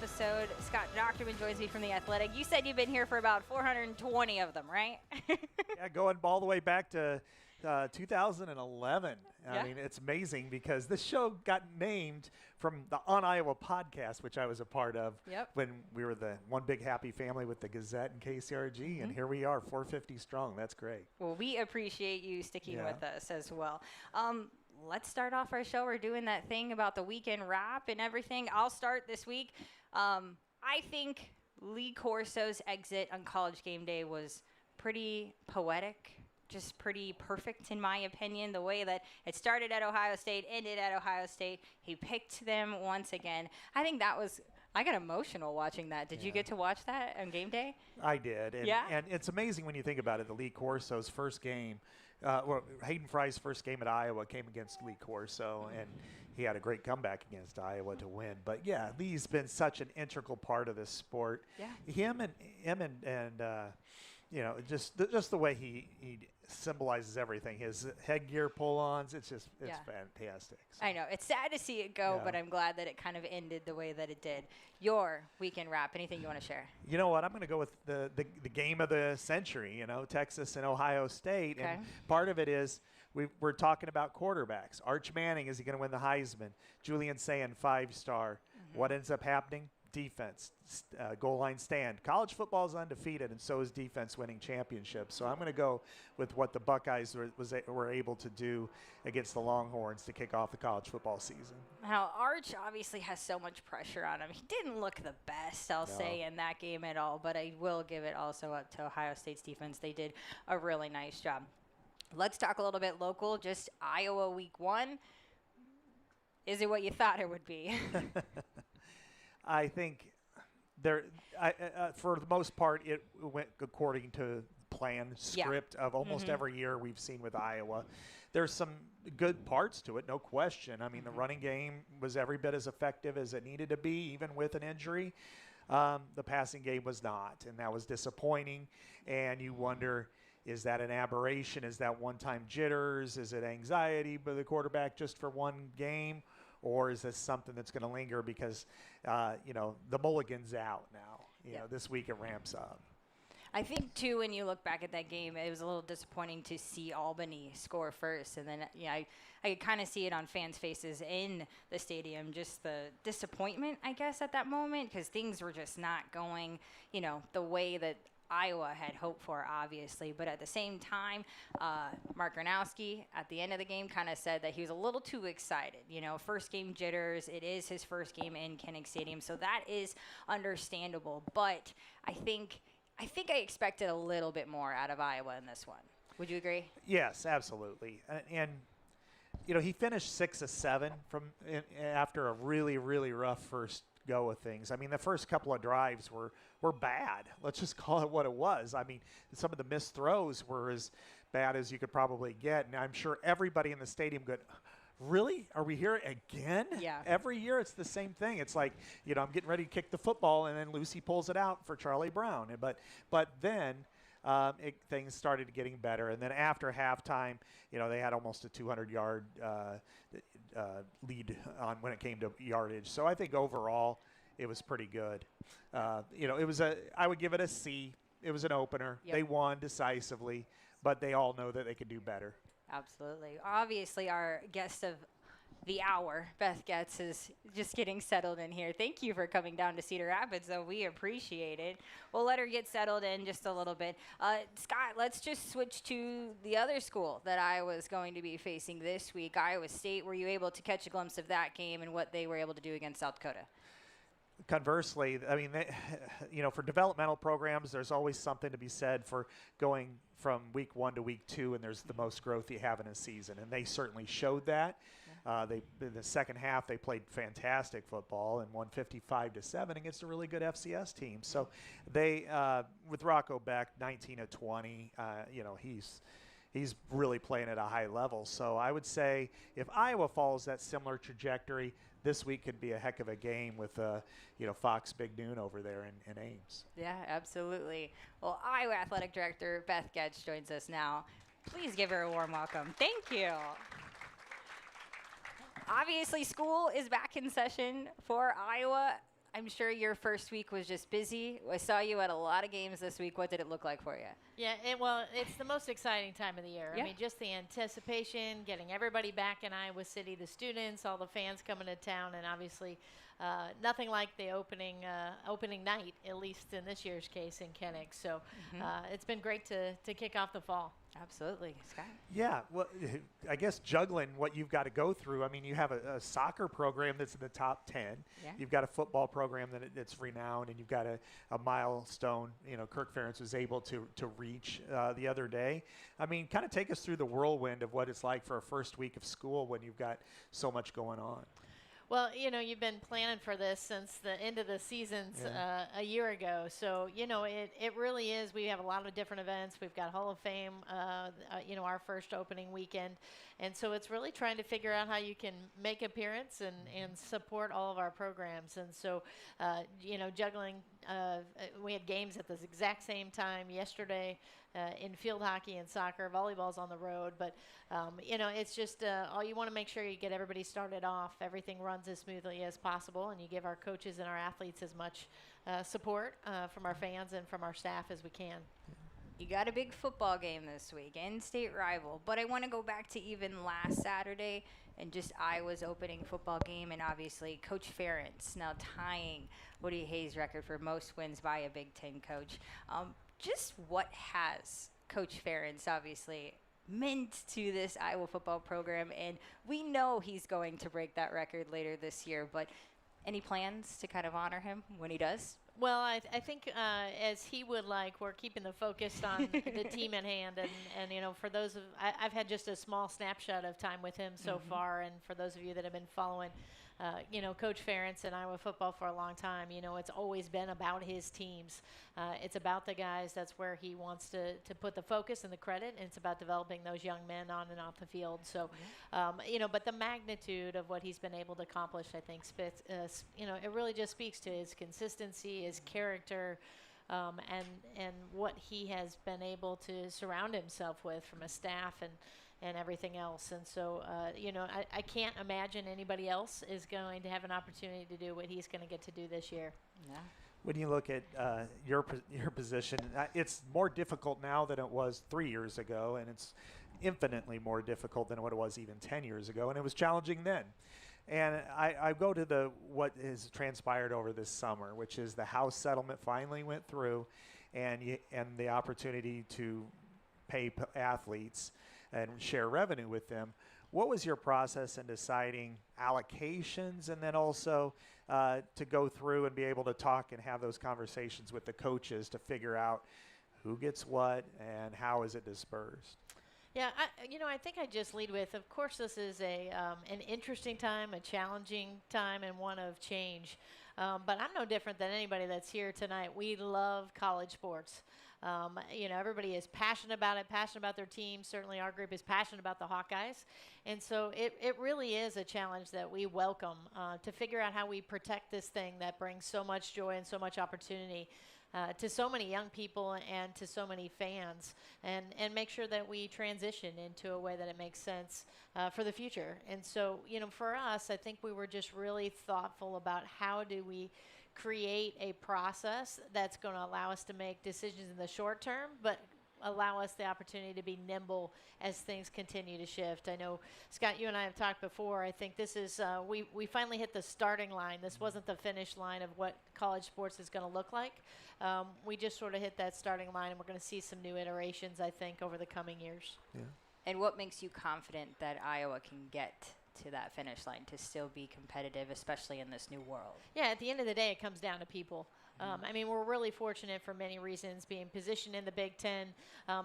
episode. Scott Dochterman joins me from The Athletic. You said you've been here for about 420 of them, right? Yeah, going all the way back to 2011. Yeah. I mean, it's amazing because this show got named from the OnIowa podcast, which I was a part of when we were the one big happy family with the Gazette and KCRG, and here we are, 450 strong. That's great. Well, we appreciate you sticking with us as well. Let's start off our show. We're doing that thing about the weekend wrap and everything. I'll start this week. I think Lee Corso's exit on College Game Day was pretty poetic, just pretty perfect in my opinion. The way that it started at Ohio State, ended at Ohio State. He picked them once again. I think that was, I got emotional watching that. Did you get to watch that on game day? I did. And it's amazing when you think about it, the Lee Corso's first game, Hayden Fry's first game at Iowa came against Lee Corso, and he had a great comeback against Iowa to win. But yeah, Lee's been such an integral part of this sport. Yeah. Him and you know, just the way he symbolizes everything. His headgear pull-ons, it's fantastic. So. I know. It's sad to see it go, but I'm glad that it kind of ended the way that it did. Your weekend wrap, anything you want to share? You know what? I'm going to go with the game of the century, you know, Texas and Ohio State. Okay. And part of it is we're talking about quarterbacks. Arch Manning, is he going to win the Heisman? Julian Sayin, 5-star. Mm-hmm. What ends up happening? Defense, goal line stand. College football is undefeated, and so is defense winning championships. So I'm going to go with what the Buckeyes were able to do against the Longhorns to kick off the college football season. Now, Arch obviously has so much pressure on him. He didn't look the best, I'll say, in that game at all, but I will give it also up to Ohio State's defense. They did a really nice job. Let's talk a little bit local, just Iowa week 1. Is it what you thought it would be? I think for the most part, it went according to plan, script of almost every year we've seen with Iowa. There's some good parts to it, no question. I mean, the running game was every bit as effective as it needed to be, even with an injury. The passing game was not, and that was disappointing. And you wonder, is that an aberration? Is that one-time jitters? Is it anxiety by the quarterback just for one game? Or is this something that's going to linger because, you know, the mulligan's out now. You know, this week it ramps up. I think, too, when you look back at that game, it was a little disappointing to see Albany score first. And then, I could kind of see it on fans' faces in the stadium, just the disappointment, I guess, at that moment, because things were just not going, you know, the way that Iowa had hoped for, obviously. But at the same time, Mark Gronowski at the end of the game kind of said that he was a little too excited. You know, first game jitters. It is his first game in Kinnick Stadium, so that is understandable. But I think I expected a little bit more out of Iowa in this one. Would you agree? Yes, absolutely. And you know, he finished 6 of 7 after a really, really rough first go of things. I mean, the first couple of drives were bad. Let's just call it what it was. I mean, some of the missed throws were as bad as you could probably get. And I'm sure everybody in the stadium really? Are we here again? Yeah. Every year it's the same thing. It's like, you know, I'm getting ready to kick the football, and then Lucy pulls it out for Charlie Brown. But then things started getting better. And then after halftime, you know, they had almost a 200-yard lead on when it came to yardage. So I think overall it was pretty good. You know, I would give it a C. It was an opener. Yep. They won decisively, but they all know that they could do better. Absolutely. Obviously, our guest of the hour, Beth Goetz, is just getting settled in here. Thank you for coming down to Cedar Rapids, though. We appreciate it. We'll let her get settled in just a little bit. Scott, let's just switch to the other school that Iowa's going to be facing this week, Iowa State. Were you able to catch a glimpse of that game and what they were able to do against South Dakota? Conversely, I mean, you know, for developmental programs, there's always something to be said for going from week 1 to week 2, and there's the most growth you have in a season, and they certainly showed that. In the second half, they played fantastic football and won 55-7 against a really good FCS team. So they, with Rocco Beck, 19 of 20, you know, he's really playing at a high level. So I would say if Iowa follows that similar trajectory, this week could be a heck of a game with, you know, Fox Big Noon over there in Ames. Yeah, absolutely. Well, Iowa Athletic Director Beth Goetz joins us now. Please give her a warm welcome. Thank you. Obviously, school is back in session for Iowa. I'm sure your first week was just busy. I saw you at a lot of games this week. What did it look like for you? Yeah, it's the most exciting time of the year. Yeah. I mean, just the anticipation, getting everybody back in Iowa City, the students, all the fans coming to town, and obviously nothing like the opening night, at least in this year's case in Kenneck. So it's been great to kick off the fall. Absolutely. Scott? Yeah, well, I guess juggling what you've got to go through. I mean, you have a soccer program that's in the top 10. Yeah. You've got a football program that's renowned, and you've got a milestone. Kirk Ferentz was able to reach the other day. I mean, kind of take us through the whirlwind of what it's like for a first week of school when you've got so much going on. Well, you've been planning for this since the end of the seasons a year ago. So, it really is. We have a lot of different events. We've got Hall of Fame, our first opening weekend. And so it's really trying to figure out how you can make appearance and support all of our programs. And so, juggling, we had games at the exact same time yesterday in field hockey and soccer. Volleyball's on the road. But, it's just all you want to make sure you get everybody started off. Everything runs as smoothly as possible, and you give our coaches and our athletes as much support from our fans and from our staff as we can. You got a big football game this week, in-state rival. But I want to go back to even last Saturday and just Iowa's opening football game, and obviously Coach Ferentz now tying Woody Hayes' record for most wins by a Big Ten coach. Just what has Coach Ferentz obviously meant to this Iowa football program? And we know he's going to break that record later this year, but any plans to kind of honor him when he does? Well, I think as he would like, we're keeping the focus on the team at hand. And for those I've had just a small snapshot of time with him so far. And for those of you that have been following, Coach Ferentz and Iowa football for a long time, it's always been about his teams. It's about the guys. That's where he wants to put the focus and the credit. And it's about developing those young men on and off the field. So, but the magnitude of what he's been able to accomplish, I think, it really just speaks to his consistency, his character, and what he has been able to surround himself with from a staff and everything else. And so, I can't imagine anybody else is going to have an opportunity to do what he's going to get to do this year. Yeah. When you look at your position, it's more difficult now than it was 3 years ago, and it's infinitely more difficult than what it was even 10 years ago, and it was challenging then. And I go to what has transpired over this summer, which is the House settlement finally went through, and the opportunity to pay athletes and share revenue with them. What was your process in deciding allocations, and then also to go through and be able to talk and have those conversations with the coaches to figure out who gets what and how is it dispersed? Yeah, I think I just lead with, of course, this is an interesting time, a challenging time, and one of change. But I'm no different than anybody that's here tonight. We love college sports. Everybody is passionate about it, passionate about their team. Certainly our group is passionate about the Hawkeyes. And so it really is a challenge that we welcome to figure out how we protect this thing that brings so much joy and so much opportunity to so many young people and to so many fans, and make sure that we transition into a way that it makes sense for the future. And so, for us, I think we were just really thoughtful about how do we create a process that's going to allow us to make decisions in the short term, but allow us the opportunity to be nimble as things continue to shift. I know, Scott, you and I have talked before. I think this is, we finally hit the starting line. This wasn't the finish line of what college sports is going to look like. We just sort of hit that starting line, and we're going to see some new iterations, I think, over the coming years. Yeah. And what makes you confident that Iowa can get to that finish line to still be competitive, especially in this new world? Yeah, at the end of the day, it comes down to people. We're really fortunate for many reasons, being positioned in the Big Ten,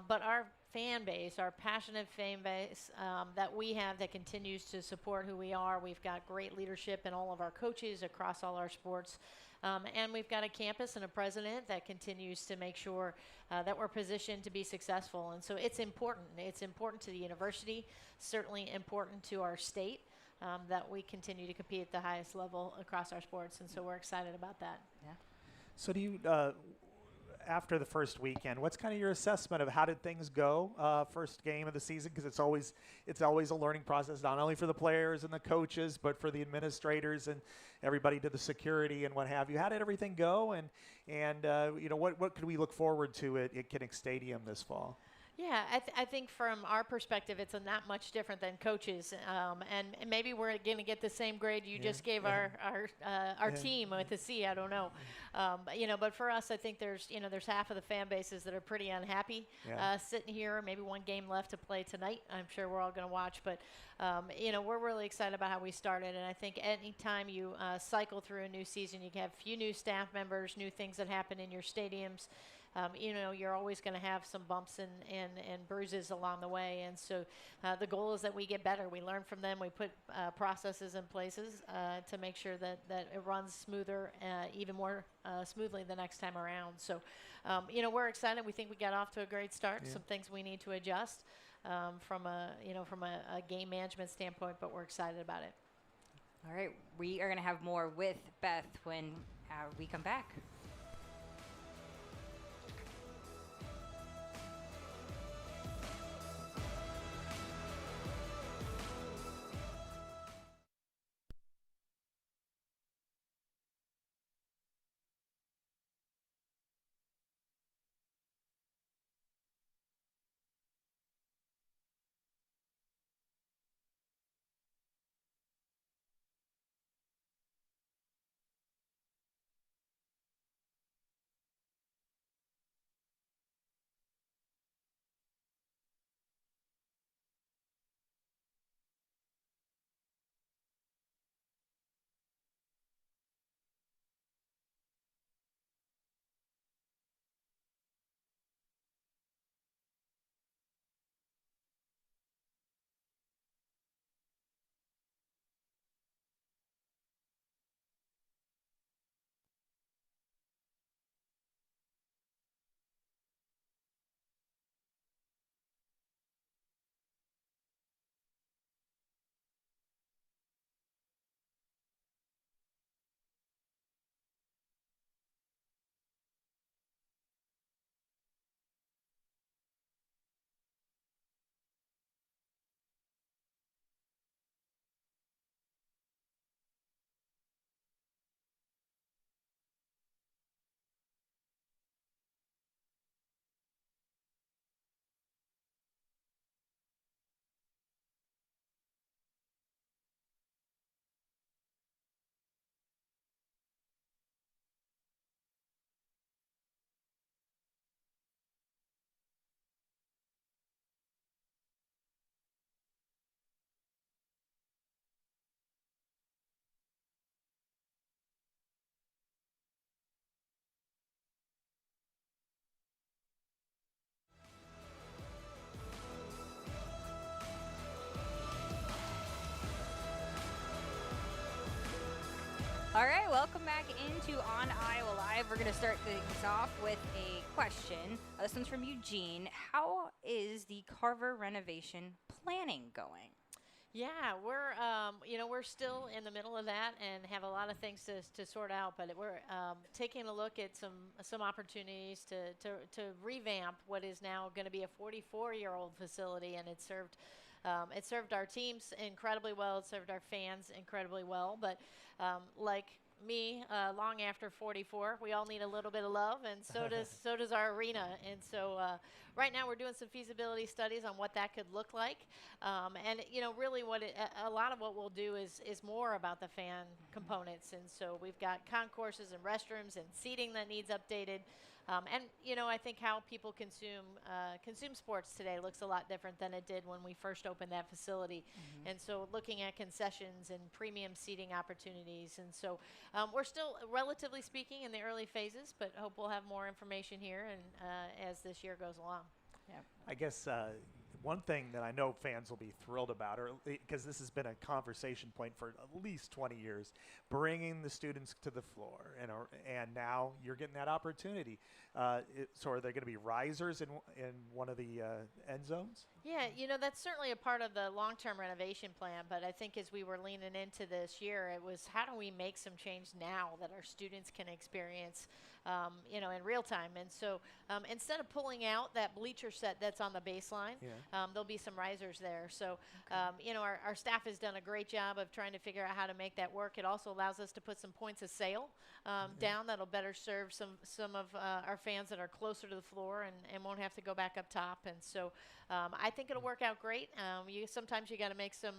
but our fan base, our passionate fan base that we have that continues to support who we are. We've got great leadership in all of our coaches across all our sports. And we've got a campus and a president that continues to make sure that we're positioned to be successful. And so it's important. It's important to the university, certainly important to our state, that we continue to compete at the highest level across our sports. And so we're excited about that. Yeah. So do you, after the first weekend, what's kind of your assessment of how did things go first game of the season? Because it's always a learning process, not only for the players and the coaches, but for the administrators and everybody to the security and what have you. How did everything go? And what could we look forward to at Kinnick Stadium this fall? Yeah, I think from our perspective, it's not much different than coaches, and maybe we're going to get the same grade you just gave our team with a C. I don't know, but for us, I think there's half of the fan bases that are pretty unhappy sitting here. Maybe one game left to play tonight. I'm sure we're all going to watch, but we're really excited about how we started. And I think anytime you cycle through a new season, you have a few new staff members, new things that happen in your stadiums. You're always going to have some bumps and bruises along the way. And so the goal is that we get better. We learn from them. We put processes in places to make sure that it runs smoother, even more smoothly the next time around. So, we're excited. We think we got off to a great start. Some things we need to adjust from a game management standpoint, but we're excited about it. All right. We are going to have more with Beth when we come back. All right, welcome back into OnIowa Live. We're going to start things off with a question. This one's from Eugene. How is the Carver renovation planning going? Yeah, we're still in the middle of that and have a lot of things to sort out. But we're taking a look at some opportunities to revamp what is now going to be a 44-year-old facility, and it served our teams incredibly well. It served our fans incredibly well. But like me, long after 44, we all need a little bit of love, and so does our arena. And so right now we're doing some feasibility studies on what that could look like. And really a lot of what we'll do is more about the fan components. And so we've got concourses and restrooms and seating that needs updated. I think how people consume sports today looks a lot different than it did when we first opened that facility. Mm-hmm. And so looking at concessions and premium seating opportunities. And so we're still, relatively speaking, in the early phases, but hope we'll have more information here and as this year goes along. Yeah. I guess one thing that I know fans will be thrilled about, because this has been a conversation point for at least 20 years, bringing the students to the floor, and now you're getting that opportunity. So are there going to be risers in one of the end zones? Yeah, that's certainly a part of the long-term renovation plan, but I think as we were leaning into this year, it was how do we make some change now that our students can experience in real time. And so instead of pulling out that bleacher set that's on the baseline, there'll be some risers there. So, our staff has done a great job of trying to figure out how to make that work. It also allows us to put some points of sail down that'll better serve some of our fans that are closer to the floor and won't have to go back up top. And so I think it'll work out great. Sometimes you got to make some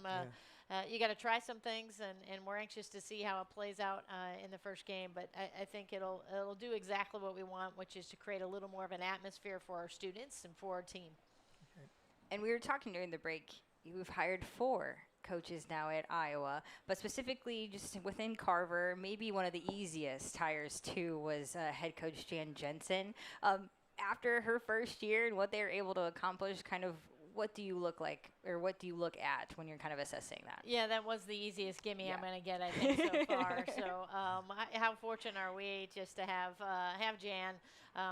you got to try some things, and we're anxious to see how it plays out in the first game. But I think it'll do exactly what we want, which is to create a little more of an atmosphere for our students and for our team. And we were talking during the break. You've hired 4 coaches now at Iowa, but specifically just within Carver, maybe one of the easiest hires too was head coach Jan Jensen. After her first year and what they were able to accomplish, kind of what do you look like, or what do you look at when you're kind of assessing that? Yeah, that was the easiest gimme I'm going to get, I think, so far. So how fortunate are we just to have Jan,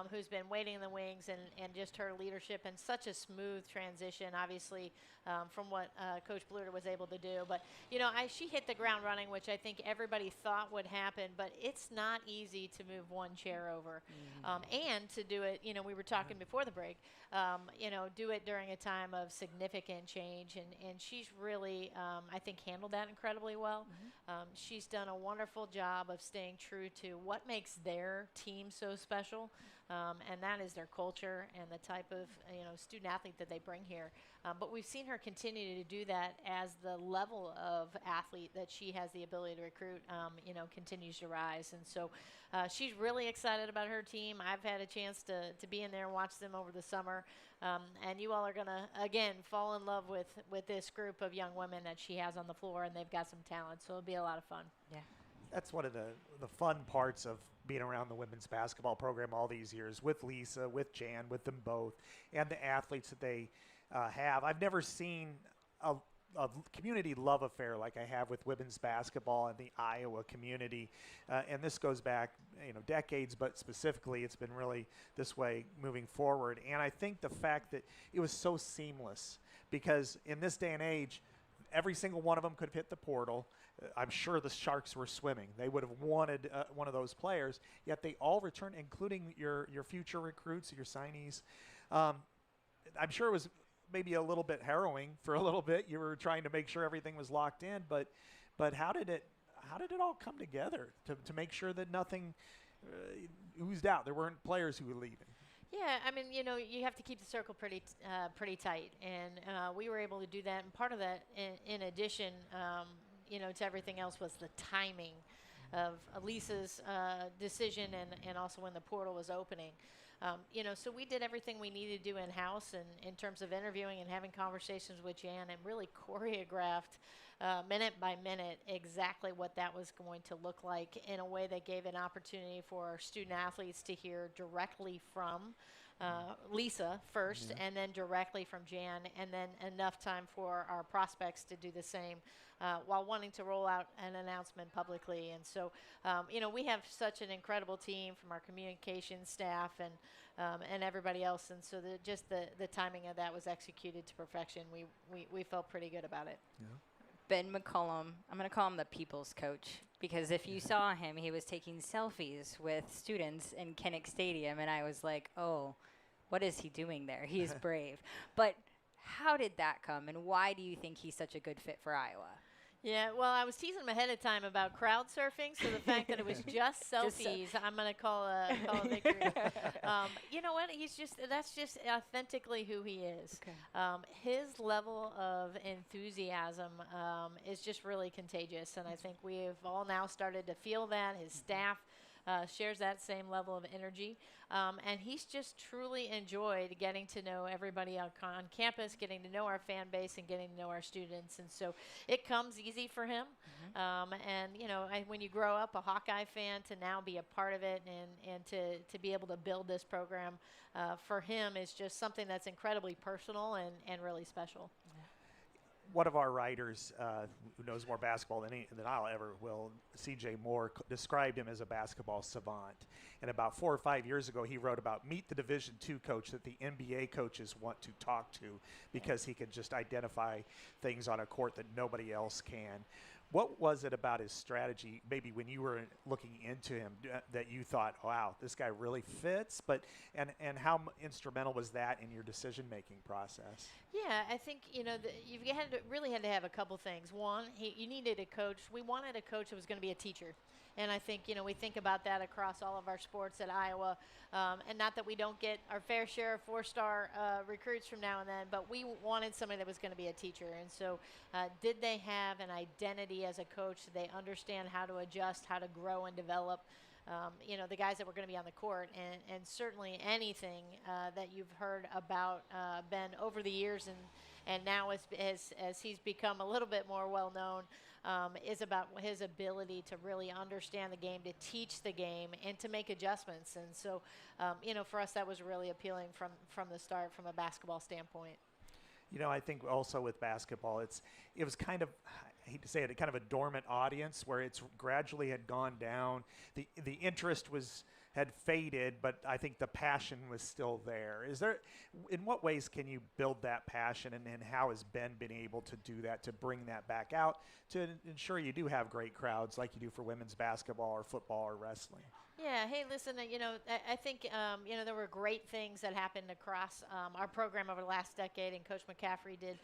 who's been waiting in the wings, and just her leadership and such a smooth transition, obviously, from what Coach Bluter was able to do. But, she hit the ground running, which I think everybody thought would happen, but it's not easy to move one chair over. And to do it, we were talking before the break, do it during a time of significant change. And she's really, I think, handled that incredibly well. She's done a wonderful job of staying true to what makes their team so special. And that is their culture and the type of student athlete that they bring here. But we've seen her continue to do that as the level of athlete that she has the ability to recruit, continues to rise. And so she's really excited about her team. I've had a chance to be in there and watch them over the summer. And you all are going to, again, fall in love with this group of young women that she has on the floor, and they've got some talent. So it'll be a lot of fun. Yeah. That's one of the fun parts of being around the women's basketball program all these years with Lisa, with Jan, with them both, and the athletes that they have. I've never seen a community love affair like I have with women's basketball and the Iowa community. And this goes back, decades, but specifically it's been really this way moving forward. And I think the fact that it was so seamless, because in this day and age, every single one of them could have hit the portal. I'm sure the Sharks were swimming. They would have wanted one of those players, yet they all returned, including your future recruits, your signees. I'm sure it was maybe a little bit harrowing for a little bit. You were trying to make sure everything was locked in, but how did it all come together to make sure that nothing oozed out? There weren't players who were leaving. Yeah, I mean, you have to keep the circle pretty tight, and we were able to do that. And part of that, in addition, to everything else, was the timing of Lisa's decision and also when the portal was opening. So we did everything we needed to do in-house and in terms of interviewing and having conversations with Jan, and really choreographed minute by minute exactly what that was going to look like in a way that gave an opportunity for our student athletes to hear directly from Lisa first, and then directly from Jan, and then enough time for our prospects to do the same while wanting to roll out an announcement publicly. And so, we have such an incredible team from our communications staff and everybody else. And so the timing of that was executed to perfection. We felt pretty good about it. Yeah. Ben McCullum, I'm going to call him the people's coach, because if you saw him, he was taking selfies with students in Kinnick Stadium, and I was like, oh, what is he doing there? He's brave. But how did that come, and why do you think he's such a good fit for Iowa? Yeah, well, I was teasing him ahead of time about crowd surfing, so the fact that it was just selfies, I'm going to call a victory. You know what? That's just authentically who he is. Okay. His level of enthusiasm is just really contagious, and I think we have all now started to feel that. His staff shares that same level of energy. And he's just truly enjoyed getting to know everybody on campus, getting to know our fan base, and getting to know our students. And so it comes easy for him. When you grow up a Hawkeye fan, to now be a part of it and to be able to build this program for him is just something that's incredibly personal and really special. One of our writers who knows more basketball than I'll ever will, C.J. Moore, described him as a basketball savant. And about 4 or 5 years ago, he wrote about meet the Division II coach that the NBA coaches want to talk to, because he can just identify things on a court that nobody else can. What was it about his strategy, maybe when you were looking into him, that you thought, wow, this guy really fits? And how instrumental was that in your decision-making process? Yeah, I think really had to have a couple things. One, you needed a coach. We wanted a coach that was going to be a teacher, and I think we think about that across all of our sports at Iowa, and not that we don't get our fair share of four-star recruits from now and then, but we wanted somebody that was going to be a teacher. And so, did they have an identity as a coach? Did they understand how to adjust, how to grow and develop? The guys that were going to be on the court, and certainly anything that you've heard about Ben over the years, and now as he's become a little bit more well known, is about his ability to really understand the game, to teach the game, and to make adjustments. And so, for us, that was really appealing from the start, from a basketball standpoint. I think also with basketball, it was kind of, I hate to say it, kind of a dormant audience where it's gradually had gone down. The interest had faded, but I think the passion was still there. In what ways can you build that passion, and how has Ben been able to do that, to bring that back out, to ensure you do have great crowds like you do for women's basketball or football or wrestling? Yeah. Hey, listen. I think there were great things that happened across our program over the last decade, and Coach McCaffrey did,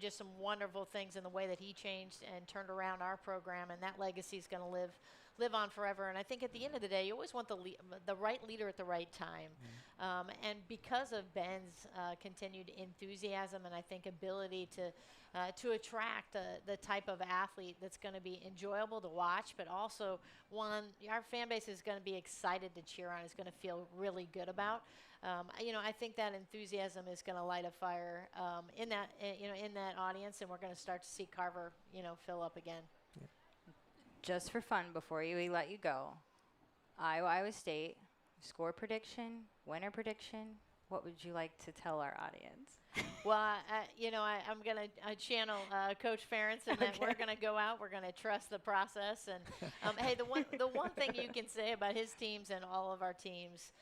just some wonderful things in the way that he changed and turned around our program, and that legacy is going to live on forever. And I think at the end of the day, you always want the right leader at the right time. And because of Ben's continued enthusiasm and I think ability to attract the type of athlete that's going to be enjoyable to watch, but also one our fan base is going to be excited to cheer on, is going to feel really good about. I think that enthusiasm is going to light a fire in that audience, and we're going to start to see Carver, fill up again. Yeah. Just for fun, before we let you go, Iowa State, score prediction, winner prediction. What would you like to tell our audience? Well, I'm going to channel Coach Ferentz, and then we're going to go out. We're going to trust the process. And hey, the one thing you can say about his teams and all of our teams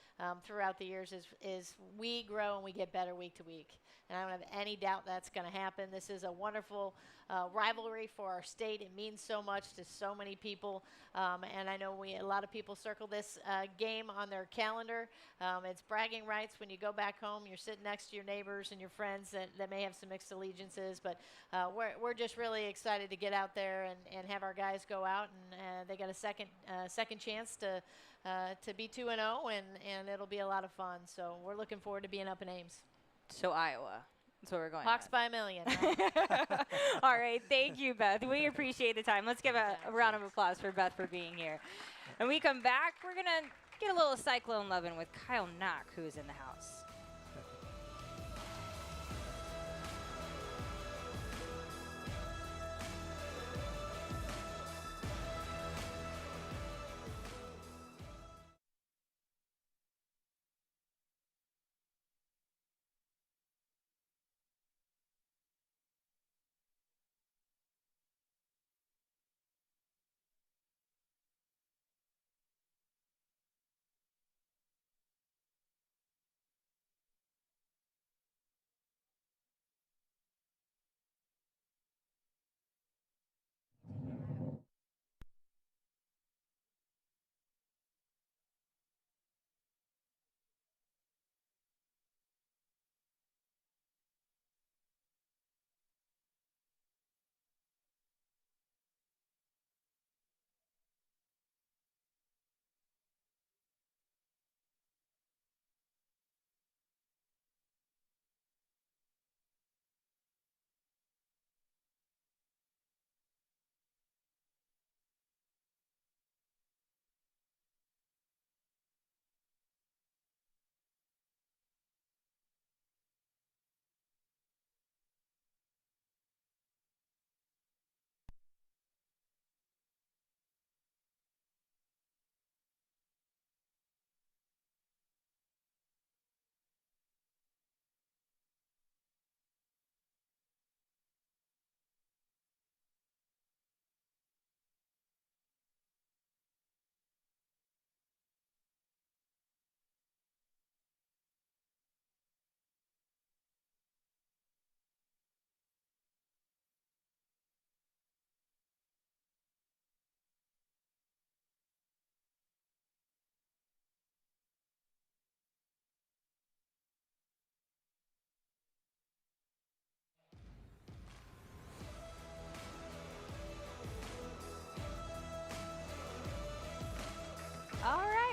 throughout the years is we grow and we get better week to week. And I don't have any doubt that's going to happen. This is a wonderful rivalry for our state. It means so much to so many people. And I know a lot of people circle this game on their calendar. It's bragging rights when you go back home. You're sitting next to your neighbors and your friends that may have some mixed allegiances. But we're just really excited to get out there and have our guys go out. And they got a second chance to be 2-0, and it'll be a lot of fun. So we're looking forward to being up in Ames. So Iowa. That's what we're going Hawks with. by a million. Right? All right. Thank you, Beth. We appreciate the time. Let's give a round of applause for Beth for being here. When we come back, we're going to get a little Cyclone lovin' with Kyle Knock, who is in the house.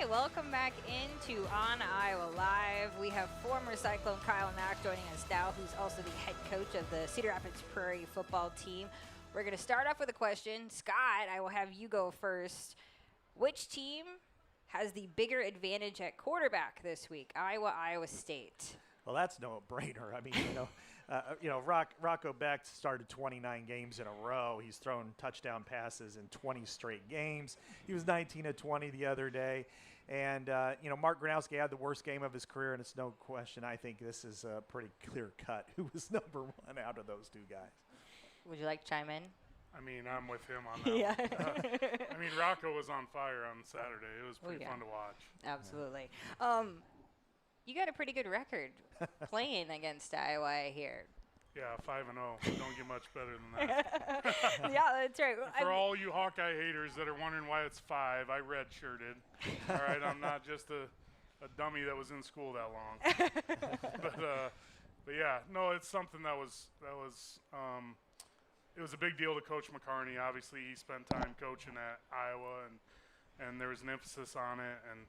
right, welcome back into On Iowa Live. We have former Cyclone Kyle Mack joining us now, who's also the head coach of the Cedar Rapids Prairie football team. We're going to start off with a question. Scott, I will have you go first. Which team has the bigger advantage at quarterback this week, Iowa State? Well, that's no brainer. I mean, Rocco Beck started 29 games in a row. He's thrown touchdown passes in 20 straight games. He was 19 of 20 the other day. And, Mark Gronowski had the worst game of his career, and it's no question. I think this is a pretty clear cut who was number one out of those two guys. Would you like to chime in? I mean, I'm with him on that. Yeah. I mean, Rocco was on fire on Saturday. It was pretty fun to watch. Absolutely. You got a pretty good record playing against Iowa here. Yeah, 5-0. Don't get much better than that. Yeah, that's right. For all you Hawkeye haters that are wondering why it's 5, I redshirted. All right, I'm not just a dummy that was in school that long. but yeah, no, it's something that was it was a big deal to Coach McCarney. Obviously, he spent time coaching at Iowa, and there was an emphasis on it. And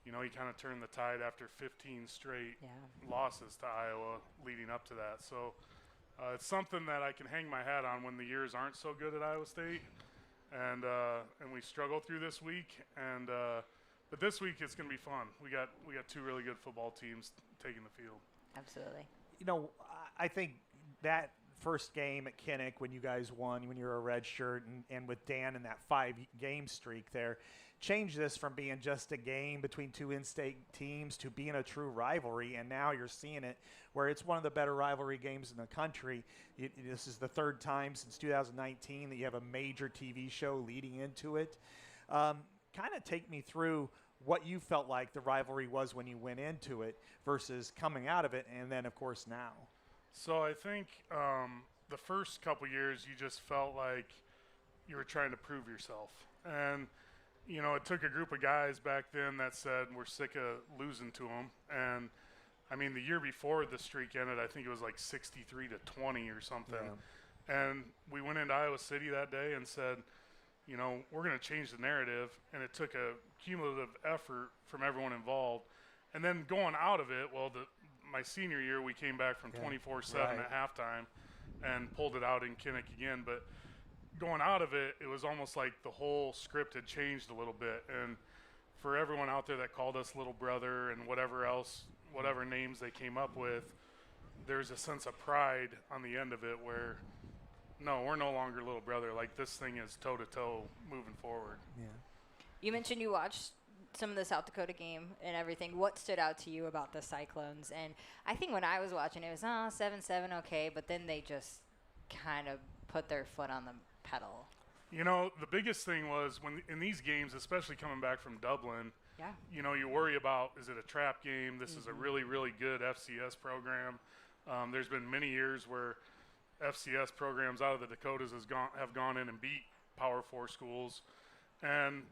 he kind of turned the tide after 15 straight losses to Iowa leading up to that. So it's something that I can hang my hat on when the years aren't so good at Iowa State, and we struggle through this week. But this week it's going to be fun. We got two really good football teams taking the field. Absolutely. I think that first game at Kinnick when you guys won, when you were a red shirt, and with Dan and that 5-game streak there, changed this from being just a game between two in-state teams to being a true rivalry. And now you're seeing it where it's one of the better rivalry games in the country. This is the third time since 2019 that you have a major TV show leading into it. Kind of take me through what you felt like the rivalry was when you went into it versus coming out of it, and then, of course, now. So I think the first couple years you just felt like you were trying to prove yourself. And, it took a group of guys back then that said we're sick of losing to them. And, I mean, the year before the streak ended, I think it was like 63-20 or something. Yeah. And we went into Iowa City that day and said, we're going to change the narrative. And it took a cumulative effort from everyone involved. And then going out of it, my senior year, we came back from 24-7 at halftime and pulled it out in Kinnick again. But going out of it, it was almost like the whole script had changed a little bit. And for everyone out there that called us little brother and whatever else, whatever names they came up with, there's a sense of pride on the end of it where, no, we're no longer little brother. Like, this thing is toe-to-toe moving forward. Yeah. You mentioned you watched some of the South Dakota game and everything. What stood out to you about the Cyclones? And I think when I was watching, it was 7-7, okay, but then they just kind of put their foot on the pedal. The biggest thing was when in these games, especially coming back from Dublin, you worry about, is it a trap game? This is a really, really good FCS program. There's been many years where FCS programs out of the Dakotas have gone in and beat Power 4 schools. And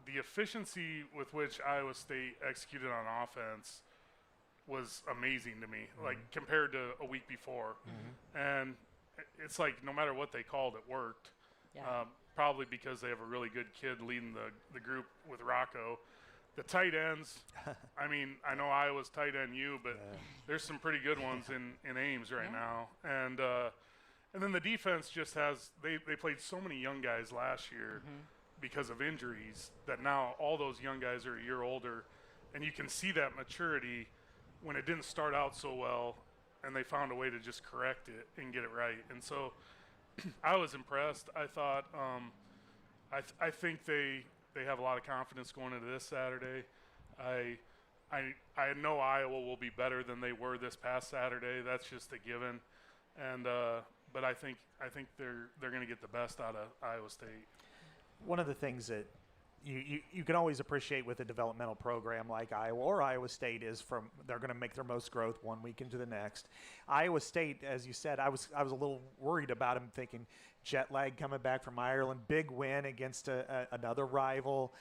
the efficiency with which Iowa State executed on offense was amazing to me, like compared to a week before. And it's like no matter what they called, it worked. Probably because they have a really good kid leading the group with Rocco. The tight ends, I mean, I know Iowa's tight end but there's some pretty good ones in Ames right now. And then the defense just has they played so many young guys last year because of injuries that now all those young guys are a year older, and you can see that maturity when it didn't start out so well and they found a way to just correct it and get it right. And so I was impressed. I thought I think they have a lot of confidence going into this Saturday. I know Iowa will be better than they were this past Saturday. That's just a given. And but I think they're going to get the best out of Iowa State. One of the things that you can always appreciate with a developmental program like Iowa or Iowa State is they're going to make their most growth one week into the next. Iowa State, as you said, I was a little worried about them, thinking jet lag coming back from Ireland, big win against another rival.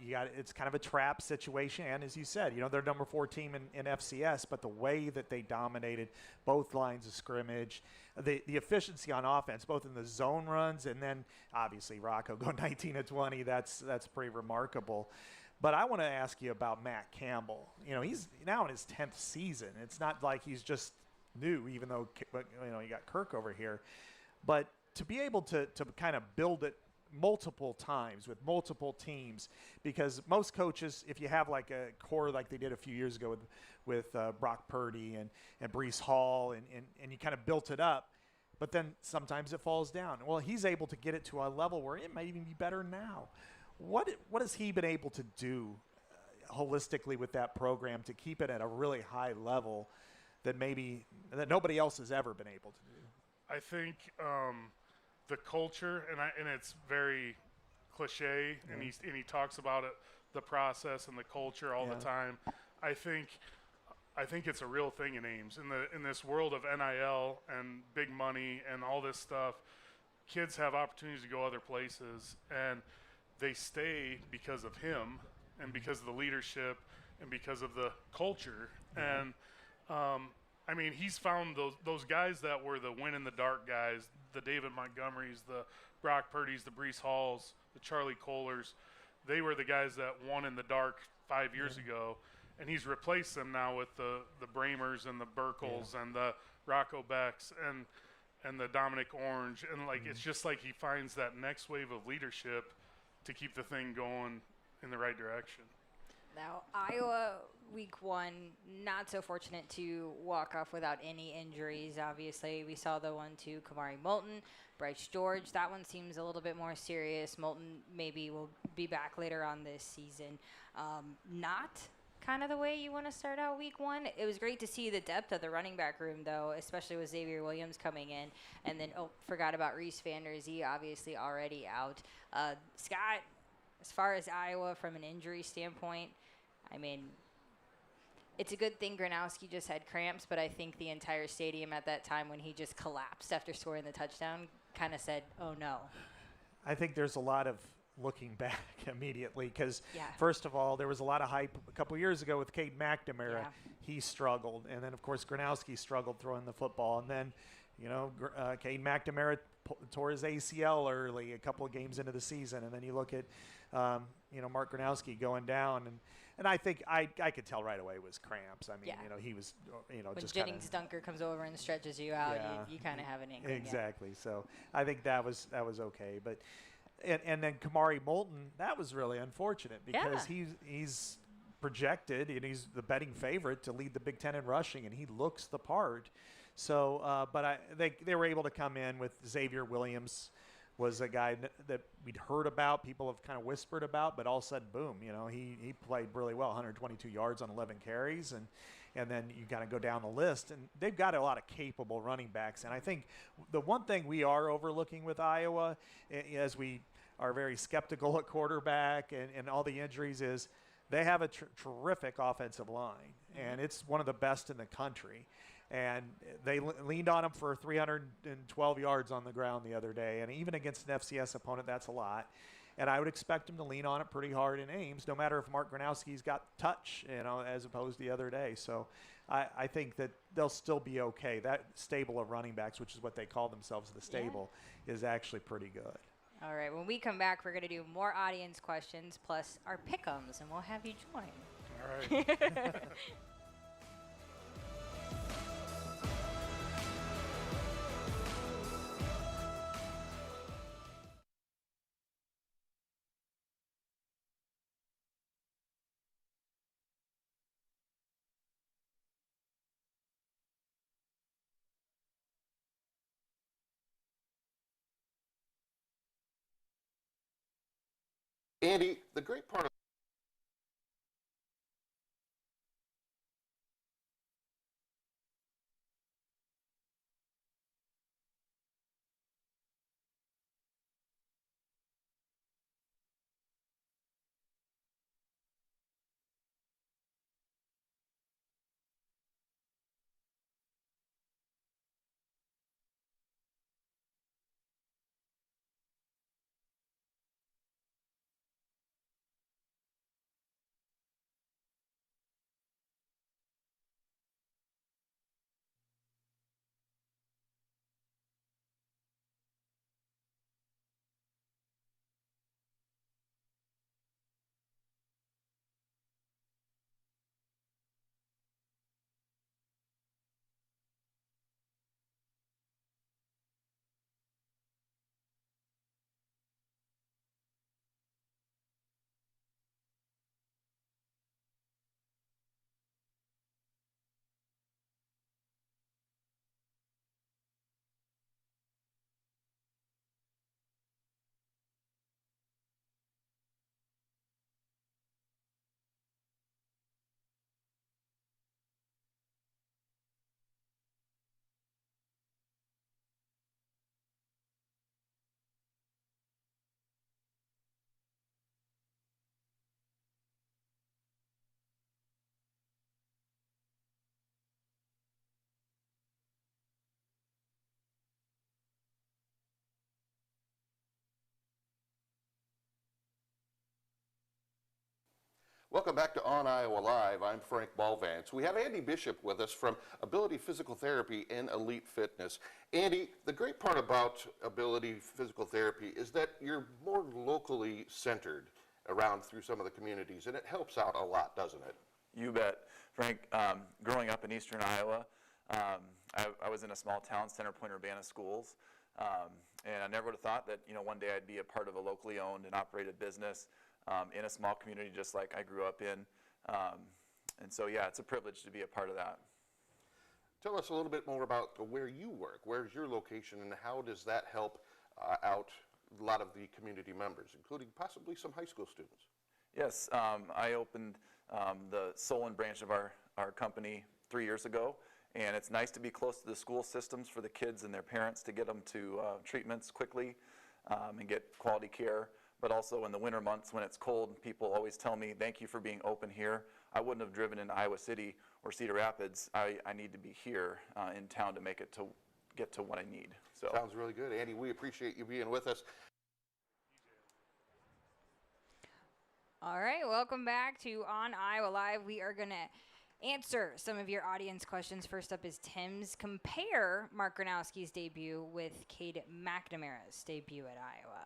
It's kind of a trap situation, and as you said, they're number 4 team in FCS, but the way that they dominated both lines of scrimmage, the efficiency on offense, both in the zone runs and then obviously Rocco go 19 of 20. That's pretty remarkable. But I want to ask you about Matt Campbell. He's now in his 10th season. It's not like he's just new, even though you got Kirk over here. But to be able to kind of build it multiple times with multiple teams, because most coaches, if you have like a core like they did a few years ago with Brock Purdy and Breece Hall, and you kind of built it up, but then sometimes it falls down. Well, he's able to get it to a level where it might even be better now. What has he been able to do holistically with that program to keep it at a really high level that nobody else has ever been able to do? I think the culture, and it's very cliche, and he talks about it, the process and the culture all the time. I think it's a real thing in Ames. In this world of NIL and big money and all this stuff, kids have opportunities to go other places, and they stay because of him and because of the leadership and because of the culture. And I mean, he's found those guys that were the win in the dark guys, the David Montgomerys, the Brock Purdys, the Breece Halls, the Charlie Kohlers. They were the guys that won in the dark 5 years ago, and he's replaced them now with the Bramers and the Burkles and the Rocco Becks and the Dominic Orange. And, it's just like he finds that next wave of leadership to keep the thing going in the right direction. Now, Iowa week 1, not so fortunate to walk off without any injuries. Obviously, we saw the one to Kamari Moulton, Bryce George. That one seems a little bit more serious. Moulton maybe will be back later on this season. Not kind of the way you want to start out week 1. It was great to see the depth of the running back room, though, especially with Xavier Williams coming in. And then, forgot about Reese Vanderzee, obviously already out. Scott, as far as Iowa from an injury standpoint, I mean, it's a good thing Gronowski just had cramps, but I think the entire stadium at that time when he just collapsed after scoring the touchdown kind of said, oh, no. I think there's a lot of looking back immediately because, first of all, there was a lot of hype a couple years ago with Cade McNamara. Yeah. He struggled. And then, of course, Gronowski struggled throwing the football. And then, Cade McNamara tore his ACL early a couple of games into the season. And then you look at, Mark Gronowski going down. And I think I could tell right away it was cramps. I mean, he was, when just Jennings Dunker comes over and stretches you out, you kind of have an inkling. Exactly. So I think that was okay. But and then Kamari Moulton, that was really unfortunate because he's projected and he's the betting favorite to lead the Big Ten in rushing, and he looks the part. So, but they were able to come in with Xavier Williams. Was a guy that we'd heard about, people have kind of whispered about, but all of a sudden, boom, he played really well, 122 yards on 11 carries, and then you kind of go down the list, and they've got a lot of capable running backs. And I think the one thing we are overlooking with Iowa, as we are very skeptical at quarterback and all the injuries, is they have a terrific offensive line, and it's one of the best in the country. And they leaned on him for 312 yards on the ground the other day. And even against an FCS opponent, that's a lot. And I would expect him to lean on it pretty hard in Ames, no matter if Mark Gronowski's got touch, as opposed to the other day. So I think that they'll still be okay. That stable of running backs, which is what they call themselves, the stable, is actually pretty good. All right. When we come back, we're going to do more audience questions plus our pick'ems, and we'll have you join. All right. Andy, the great part of welcome back to On Iowa Live. I'm Frank Balvance. We have Andy Bishop with us from Ability Physical Therapy and Elite Fitness. Andy, the great part about Ability Physical Therapy is that you're more locally centered around through some of the communities, and it helps out a lot, doesn't it? You bet. Frank, growing up in eastern Iowa, I was in a small town, Center Point Urbana Schools, and I never would have thought that one day I'd be a part of a locally owned and operated business in a small community just like I grew up in. And so, yeah, it's a privilege to be a part of that. Tell us a little bit more about where you work. Where's your location, and how does that help out a lot of the community members, including possibly some high school students? Yes, I opened the Solon branch of our company 3 years ago, and it's nice to be close to the school systems for the kids and their parents to get them to treatments quickly and get quality care. But also in the winter months when it's cold, people always tell me, thank you for being open here. I wouldn't have driven in Iowa City or Cedar Rapids. I need to be here in town to make it to get to what I need. So sounds really good. Andy, we appreciate you being with us. All right, welcome back to On Iowa Live. We are going to answer some of your audience questions. First up is Tim's. Compare Mark Gronowski's debut with Cade McNamara's debut at Iowa.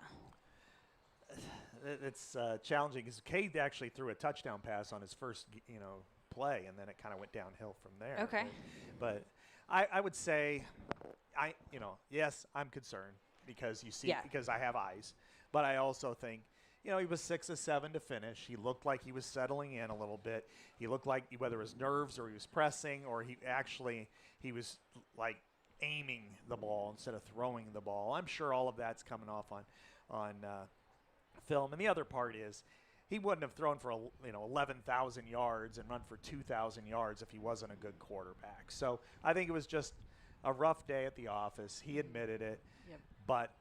It's challenging because Cade actually threw a touchdown pass on his first, play, and then it kind of went downhill from there. Okay. But I would say, yes, I'm concerned because because I have eyes, but I also think, he was 6 of 7 to finish. He looked like he was settling in a little bit. He looked like whether it was nerves or he was pressing or he was like aiming the ball instead of throwing the ball. I'm sure all of that's coming off on film. And the other part is he wouldn't have thrown for 11,000 yards and run for 2,000 yards if he wasn't a good quarterback. So I think it was just a rough day at the office. He admitted it. Yep. But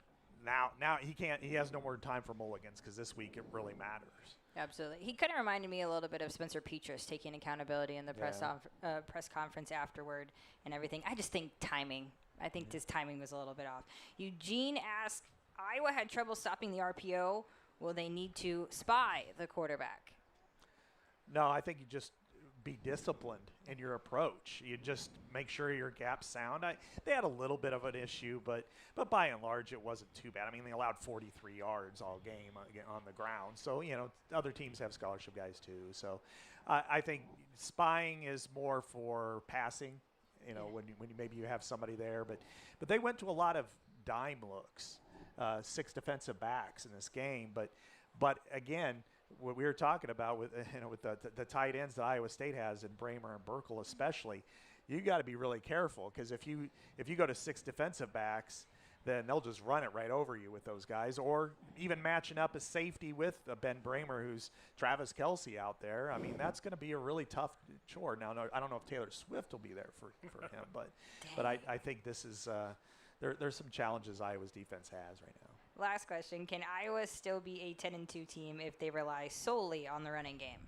now he has no more time for mulligans because this week it really matters. Absolutely. He kind of reminded me a little bit of Spencer Petras taking accountability in the press conference afterward and everything. I just think timing. I think his timing was a little bit off. Eugene asked, Iowa had trouble stopping the RPO. Will they need to spy the quarterback? No, I think you just be disciplined in your approach. You just make sure your gap's sound. They had a little bit of an issue, but by and large, it wasn't too bad. I mean, they allowed 43 yards all game on the ground. So, other teams have scholarship guys too. So I think spying is more for passing, when maybe you have somebody there. But they went to a lot of dime looks. 6 defensive backs in this game, but again, what we were talking about with the tight ends that Iowa State has in Bramer and Burkle especially, you got to be really careful because if you go to 6 defensive backs, then they'll just run it right over you with those guys, or even matching up a safety with Ben Bramer, who's Travis Chelsie out there. I mean, that's going to be a really tough chore. Now, I don't know if Taylor Swift will be there for him, but I think this is. There's some challenges Iowa's defense has right now. Last question. Can Iowa still be a 10-2 team if they rely solely on the running game?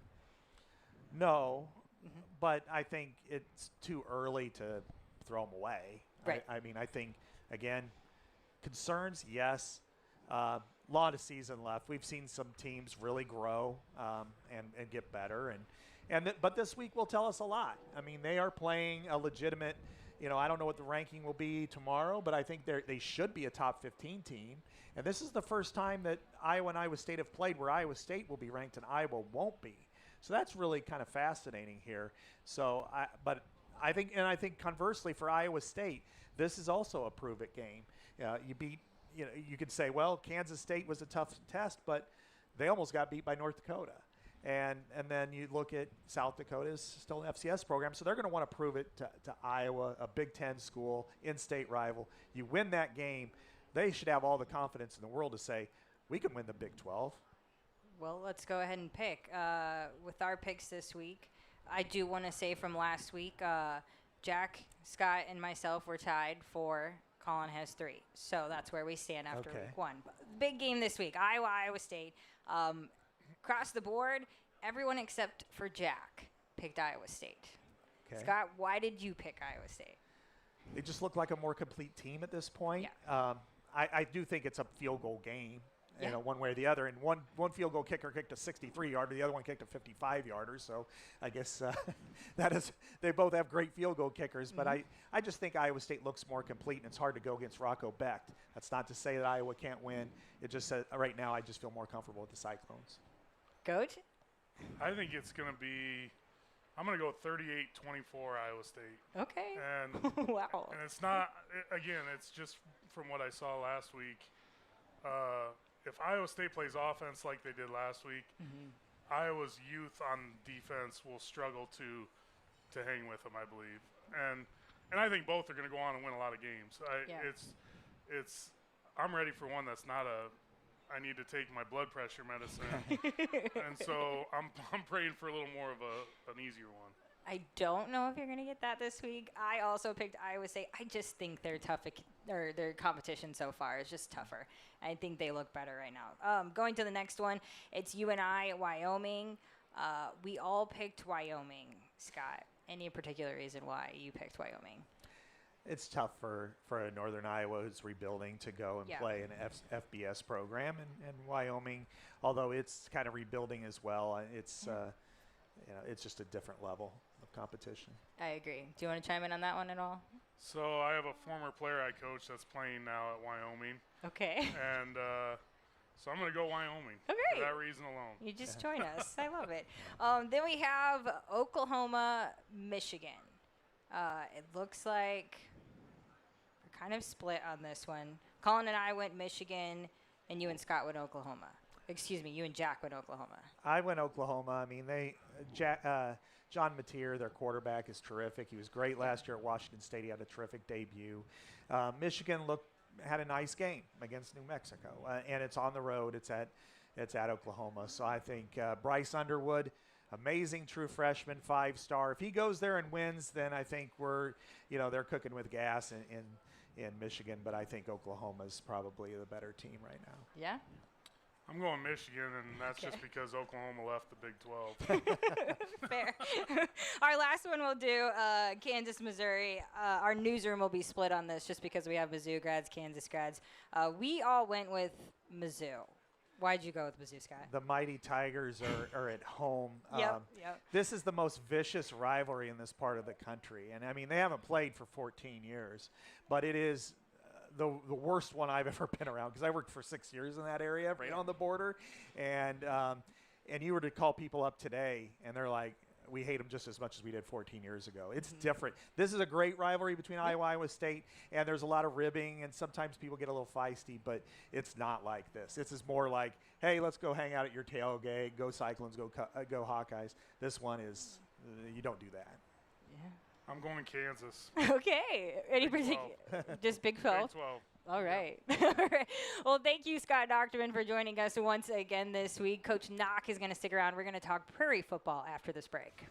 No, but I think it's too early to throw them away. Right. I mean, I think, again, concerns, yes. Lot of season left. We've seen some teams really grow and get better. But this week will tell us a lot. I mean, they are playing a legitimate – I don't know what the ranking will be tomorrow, but I think they should be a top 15 team. And this is the first time that Iowa and Iowa State have played where Iowa State will be ranked and Iowa won't be. So that's really kind of fascinating here. So, I think conversely for Iowa State, this is also a prove-it game. You could say, well, Kansas State was a tough test, but they almost got beat by North Dakota. And then you look at South Dakota is still an FCS program, so they're going to want to prove it to Iowa, a Big Ten school, in-state rival. You win that game, they should have all the confidence in the world to say, we can win the Big 12. Well, let's go ahead and pick. With our picks this week, I do want to say from last week, Jack, Scott, and myself were tied for Colin has 3. So that's where we stand after week 1. But big game this week, Iowa State. Across the board, everyone except for Jack picked Iowa State. Okay. Scott, why did you pick Iowa State? They just look like a more complete team at this point. Yeah. I do think it's a field goal game, you know, one way or the other. And one field goal kicker kicked a 63-yarder, the other one kicked a 55-yarder. So I guess they both have great field goal kickers. But I just think Iowa State looks more complete, and it's hard to go against Rocco Becht. That's not to say that Iowa can't win. It just says right now I just feel more comfortable with the Cyclones. Coach? I think it's going to be – I'm going to go 38-24 Iowa State. Okay. And wow. And it's not – again, it's just from what I saw last week. If Iowa State plays offense like they did last week, Iowa's youth on defense will struggle to hang with them, I believe. And I think both are going to go on and win a lot of games. I'm ready for one that's not I need to take my blood pressure medicine. And so I'm praying for a little more of an easier one. I don't know if you're going to get that this week. I also picked Iowa State. I just think they're tough, or their competition so far is just tougher. I think they look better right now. Going to the next one, it's UNI, Wyoming. We all picked Wyoming. Scott, any particular reason why you picked Wyoming? It's tough for Northern Iowa who's rebuilding to go and play an FBS program, and Wyoming, although it's kind of rebuilding as well, it's it's just a different level of competition. I agree. Do you want to chime in on that one at all? So I have a former player I coach that's playing now at Wyoming. Okay. And so I'm going to go Wyoming Okay. for that reason alone. You just join us. I love it. Then we have Oklahoma, Michigan. It looks like we're kind of split on this one. Colin and I went Michigan, and you and Scott went Oklahoma. Excuse me, you and Jack went Oklahoma. I went Oklahoma. I mean, John Mateer, their quarterback, is terrific. He was great last year at Washington State. He had a terrific debut. Michigan had a nice game against New Mexico, and it's on the road. It's at Oklahoma. So I think Bryce Underwood, amazing true freshman, 5-star. If he goes there and wins, then I think they're cooking with gas in Michigan. But I think Oklahoma's probably the better team right now. Yeah. I'm going Michigan, and that's just because Oklahoma left the Big 12. Fair. Our last one we'll do, Kansas, Missouri. Our newsroom will be split on this just because we have Mizzou grads, Kansas grads. We all went with Mizzou. Why'd you go with Mizzou, Scott? The Mighty Tigers are at home. Yep. This is the most vicious rivalry in this part of the country. And, I mean, they haven't played for 14 years, but it is the worst one I've ever been around because I worked for 6 years in that area, right on the border. And you were to call people up today, and they're like, we hate them just as much as we did 14 years ago. It's different. This is a great rivalry between Iowa State, and there's a lot of ribbing, and sometimes people get a little feisty, but it's not like this. This is more like, hey, let's go hang out at your tailgate, go Cyclones, go Hawkeyes. This one is, you don't do that. Yeah. I'm going Kansas. Okay. Any particular? Just Big 12? Big 12. All right. All right. Well, thank you, Scott Dochterman, for joining us once again this week. Coach Knock is going to stick around. We're going to talk Prairie football after this break.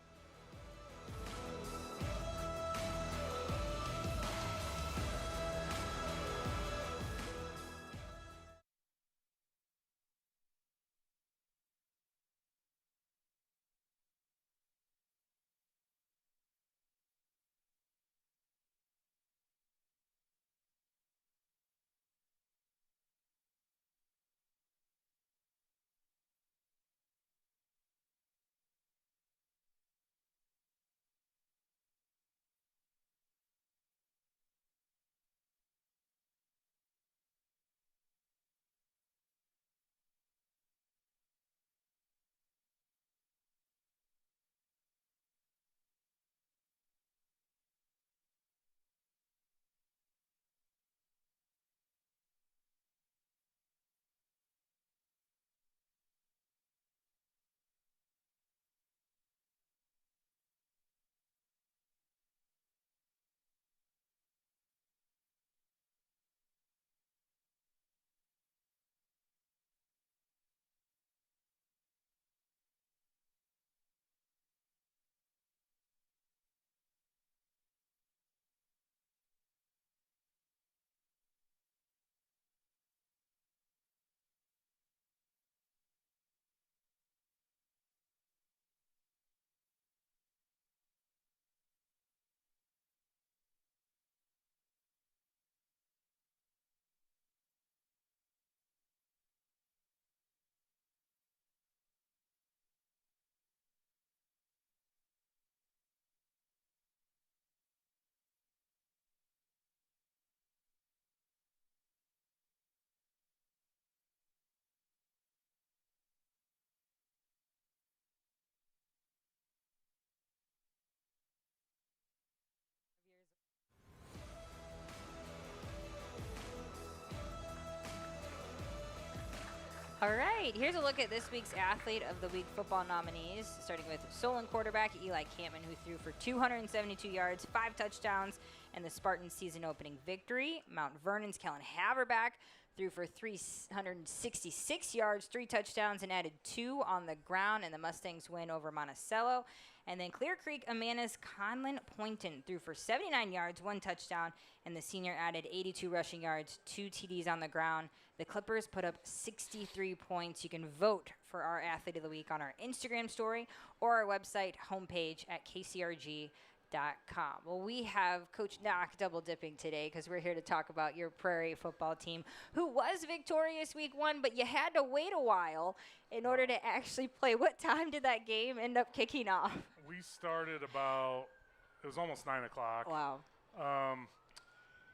All right, here's a look at this week's Athlete of the Week football nominees, starting with Solon quarterback Eli Campman, who threw for 272 yards, 5 touchdowns, and the Spartans' season-opening victory. Mount Vernon's Kellen Haverback threw for 366 yards, 3 touchdowns, and added 2 on the ground, and the Mustangs win over Monticello. And then Clear Creek Amana's Conlon Poynton threw for 79 yards, 1 touchdown, and the senior added 82 rushing yards, 2 TDs on the ground. The Clippers put up 63 points. You can vote for our Athlete of the Week on our Instagram story or our website homepage at kcrg.com. Well, we have Coach Knock double dipping today because we're here to talk about your Prairie football team, who was victorious week 1, but you had to wait a while in order to actually play. What time did that game end up kicking off? We started it was almost 9 o'clock. Wow.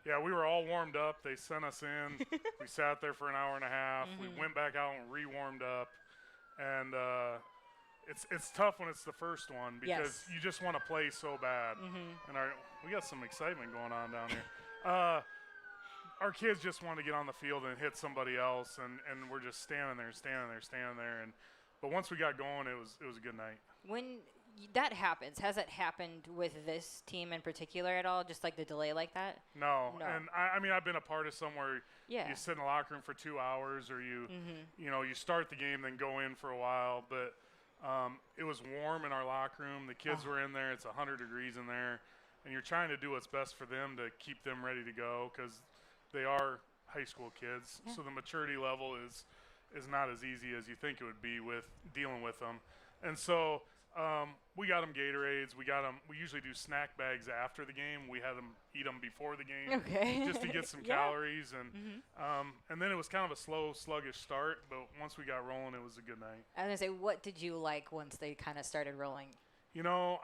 Yeah, we were all warmed up. They sent us in. We sat there for an hour and a half. We went back out and re-warmed up. And it's tough when it's the first one because you just want to play so bad. And we got some excitement going on down here. Our kids just want to get on the field and hit somebody else, and we're just standing there. But once we got going, it was a good night. When that happens, has it happened with this team in particular at all, just like the delay like that? No. And I mean, I've been a part of somewhere you sit in the locker room for 2 hours, or you start the game, then go in for a while. But it was warm in our locker room. The kids were in there. It's 100 degrees in there. And you're trying to do what's best for them to keep them ready to go because they are high school kids. So the maturity level is not as easy as you think it would be with dealing with them. And so we got them Gatorades. We usually do snack bags after the game. We had them eat them before the game, just to get some calories. And then it was kind of a slow, sluggish start. But once we got rolling, it was a good night. I was gonna say, what did you like once they kind of started rolling? You know,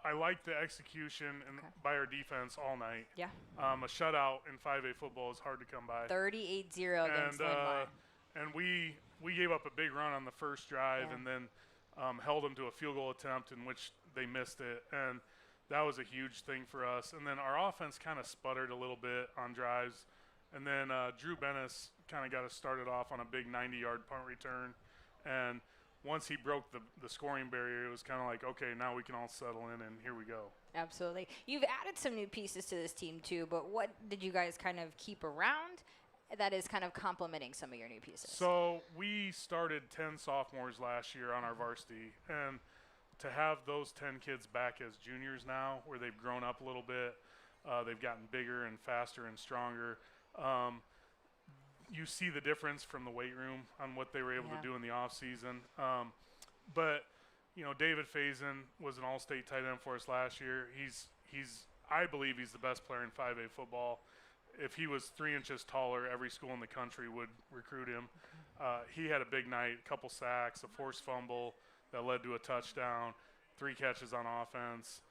I liked the execution by our defense all night. Yeah. A shutout in 5A football is hard to come by. 38-0 against Lindmar. And we gave up a big run on the first drive, and then held them to a field goal attempt in which they missed it. And that was a huge thing for us. And then our offense kind of sputtered a little bit on drives. And then Drew Bennis kind of got us started off on a big 90-yard punt return. And once he broke the scoring barrier, it was kind of like, okay, now we can all settle in, and here we go. Absolutely. You've added some new pieces to this team, too, but what did you guys kind of keep around that is kind of complementing some of your new pieces? So we started 10 sophomores last year on our varsity, and to have those 10 kids back as juniors now, where they've grown up a little bit, they've gotten bigger and faster and stronger. You see the difference from the weight room on what they were able to do in the off season. But David Faison was an all-state tight end for us last year. I believe he's the best player in 5A football. If he was 3 inches taller, every school in the country would recruit him. He had a big night, a couple sacks, a forced fumble that led to a touchdown, 3 catches on offense.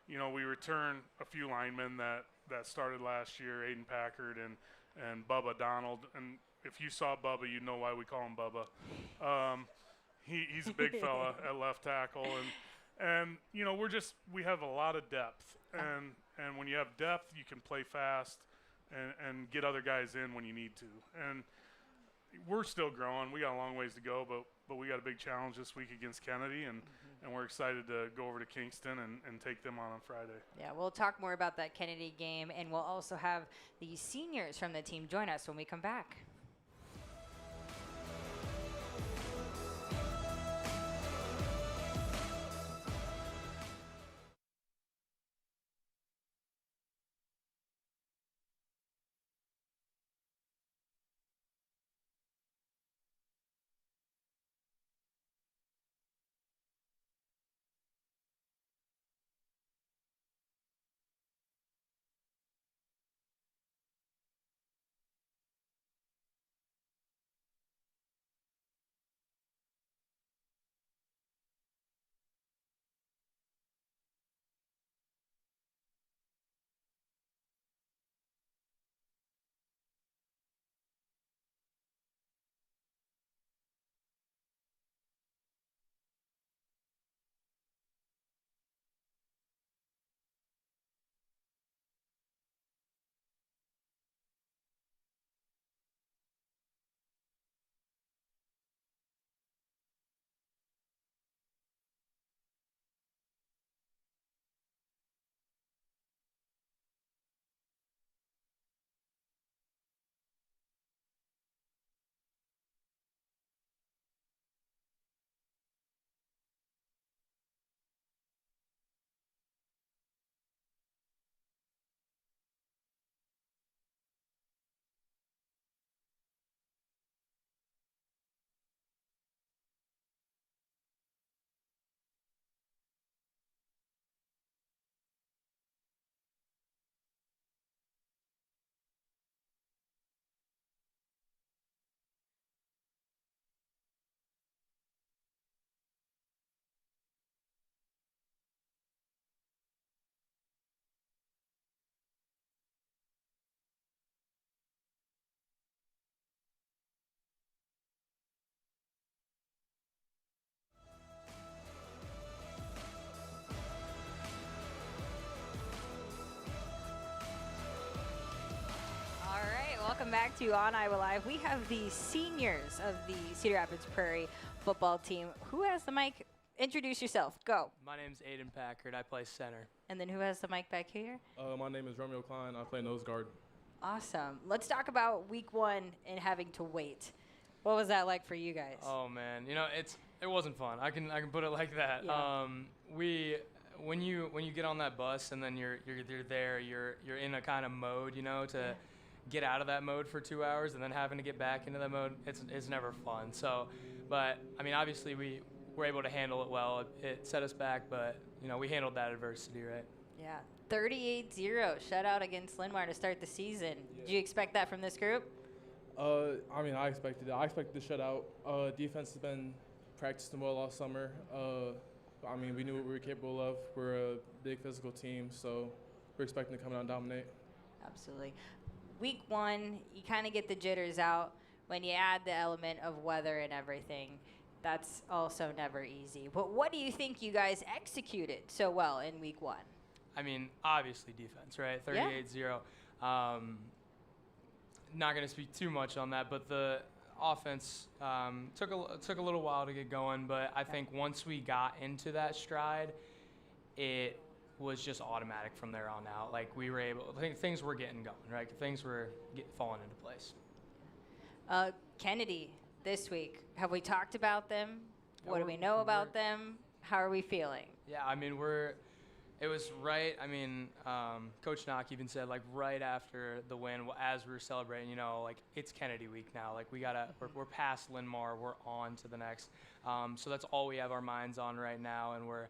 We returned a few linemen that started last year, Aiden Packard and Bubba Donald. And if you saw Bubba, you'd know why we call him Bubba. He's a big fella at left tackle. And we have a lot of depth. And when you have depth, you can play fast and get other guys in when you need to. And we're still growing. We got a long ways to go, but we got a big challenge this week against Kennedy, and we're excited to go over to Kingston and take them on Friday. Yeah, we'll talk more about that Kennedy game, and we'll also have the seniors from the team join us when we come back. welcome back to On Iowa Live. We have the seniors of the Cedar Rapids Prairie football team. Who has the mic? Introduce yourself. Go. My name's Aiden Packard. I play center. And then who has the mic back here? My name is Romeo Klein. I play nose guard. Awesome. Let's talk about week 1 and having to wait. What was that like for you guys? Oh man, you know it wasn't fun. I can put it like that. Yeah. When you get on that bus and then you're there, you're in a kind of mode, you know, to get out of that mode for 2 hours and then having to get back into that mode. It's never fun. So, but I mean, obviously we were able to handle it well. It set us back, but you know we handled that adversity, right? Yeah. 38-0 shutout against Linn-Mar to start the season. Yeah. Did you expect that from this group? I mean, I expected it. I expected the shutout. Defense has been practicing well all summer. I mean, we knew what we were capable of. We're a big physical team, so we're expecting to come out and dominate. Absolutely. Week 1, you kind of get the jitters out when you add the element of weather and everything. That's also never easy. But what do you think you guys executed so well in week 1? I mean, obviously defense, right? 38-0. Not going to speak too much on that, but the offense took a little while to get going. But I think once we got into that stride, it was just automatic from there on out. Like we were able, I think things were getting going, right? Things were falling into place. Kennedy this week. Have we talked about them? Yeah, What do we know about them? How are we feeling? Yeah, I mean, it was right. I mean, Coach Knock even said, like, right after the win, as we were celebrating, you know, like, it's Kennedy week now. Like, we're past Linn-Mar. We're on to the next. So that's all we have our minds on right now, and we're,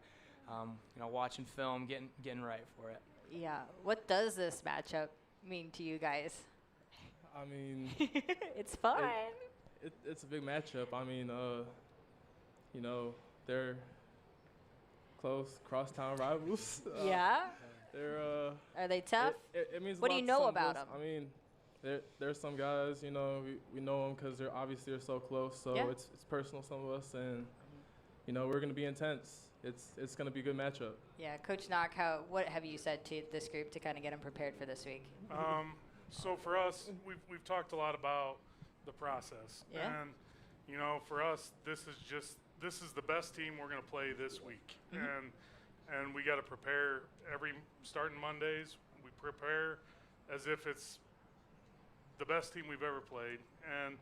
you know, watching film, getting right for it. Yeah. What does this matchup mean to you guys? I mean, It's fun. it's a big matchup. I mean, you know, they're close crosstown rivals. Yeah. They're Are they tough? It means a What do lot you to know some of about us. 'em? I mean, there's some guys, you know, we know them because they're obviously so close. So Yeah. it's personal, some of us, and you know we're gonna be intense. It's gonna be a good matchup. Yeah. Coach Knock, what have you said to this group to kind of get them prepared for this week? So for us, we've talked a lot about the process, Yeah. and you know, for us, this is the best team we're going to play this week, and we got to prepare starting Mondays. We prepare as if it's the best team we've ever played, and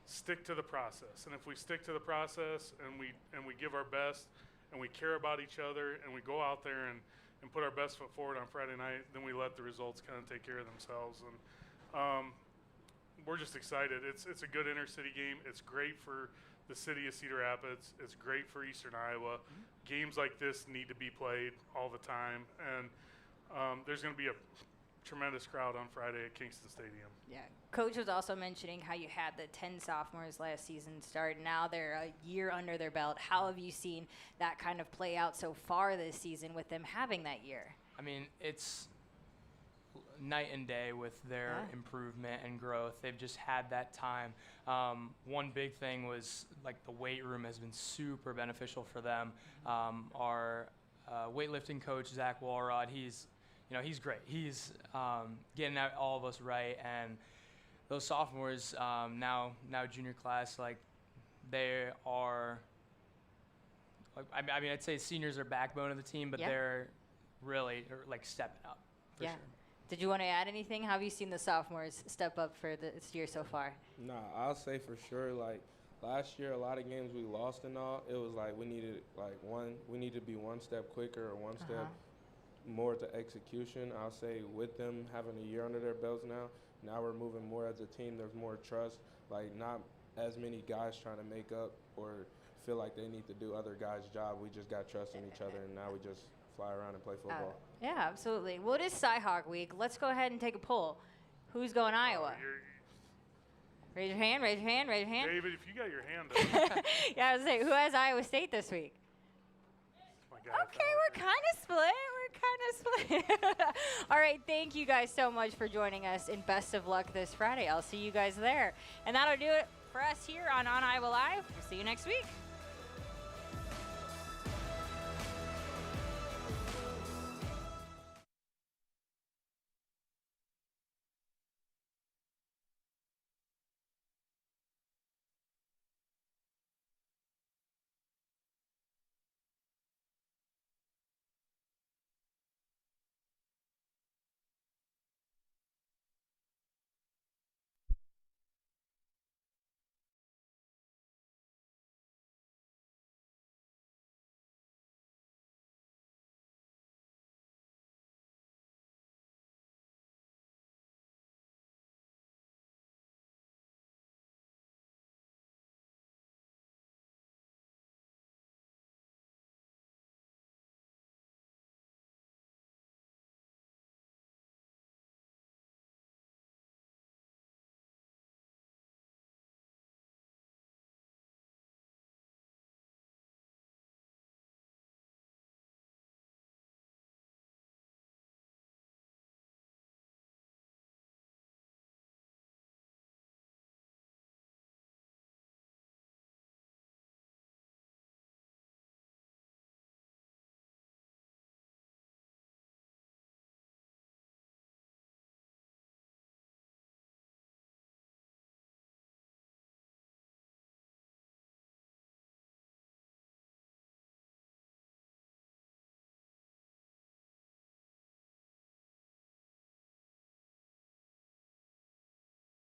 stick to the process. And if we stick to the process and we give our best, and we care about each other, and we go out there and put our best foot forward on Friday night, then we let the results kind of take care of themselves. And we're just excited. It's a good inner-city game. It's great for the city of Cedar Rapids. It's great for Eastern Iowa. Games like this need to be played all the time. And there's going to be a tremendous crowd on Friday at Kingston Stadium. Yeah. Coach was also mentioning how you had the 10 sophomores last season start. Now they're a year under their belt. How have you seen that kind of play out so far this season with them having that year? I mean, it's night and day with their improvement and growth. They've just had that time. One big thing was like the weight room has been super beneficial for them. Our weightlifting coach, Zach Walrod, he's great. He's getting all of us right, and those sophomores now junior class, like they are. I mean, I'd say seniors are backbone of the team, but they're really like stepping up. For sure. Did you want to add anything? How have you seen the sophomores step up for this year so far? Nah, I'll say for sure, like, last year, a lot of games we lost and all, it was like we needed to be one step quicker or one step more to execution. I'll say with them having a year under their belts now we're moving more as a team. There's more trust, like not as many guys trying to make up or feel like they need to do other guys' job. We just got trust in each other, and now we just fly around and play football. Yeah, absolutely. Well, it is Cyhawk Week. Let's go ahead and take a poll. Who's going Iowa? Raise your hand, raise your hand, raise your hand. David, if you got your hand up. Yeah, I was saying, who has Iowa State this week? My God, Okay, we're kind of split. All right, thank you guys so much for joining us, and best of luck this Friday. I'll see you guys there. And that'll do it for us here on OnIowa Live. We'll see you next week.